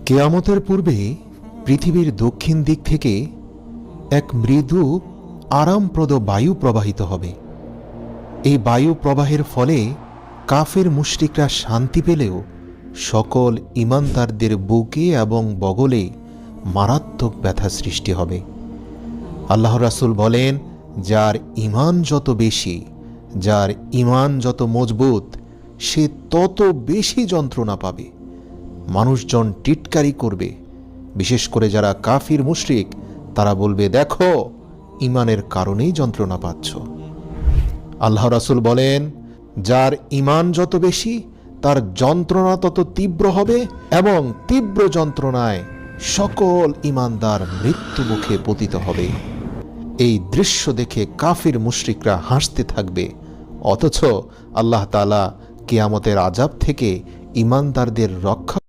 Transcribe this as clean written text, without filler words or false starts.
কিয়ামতের পূর্বে পৃথিবীর দক্ষিণ দিক থেকে এক মৃদু আরামপ্রদ বায়ু প্রবাহিত হবে। এই বায়ু প্রবাহের ফলে কাফের মুশরিকরা শান্তি পেলেও সকল ঈমানদারদের বুকে এবং বগলে মারাত্মক ব্যথা সৃষ্টি হবে। আল্লাহ রাসূল বলেন, যার ঈমান যত বেশি, যার ঈমান যত মজবুত, সে তত বেশি যন্ত্রণা পাবে। মানুষজন টিটকারি করবে, বিশেষ করে যারা কাফির মুশরিক, তারা বলবে, দেখো, ঈমানের কারণেই যন্ত্রণা পাচ্ছ। আল্লাহ রাসূল বলেন, যার ঈমান যত বেশি, তার যন্ত্রণা তত তীব্র হবে এবং তীব্র যন্ত্রণায় সকল ঈমানদার মৃত্যু মুখে পতিত হবে। এই দৃশ্য দেখে কাফির মুশরিকরা হাসতে থাকবে, অথচ আল্লাহ তাআলা কিয়ামতের আযাব থেকে ঈমানদারদের রক্ষা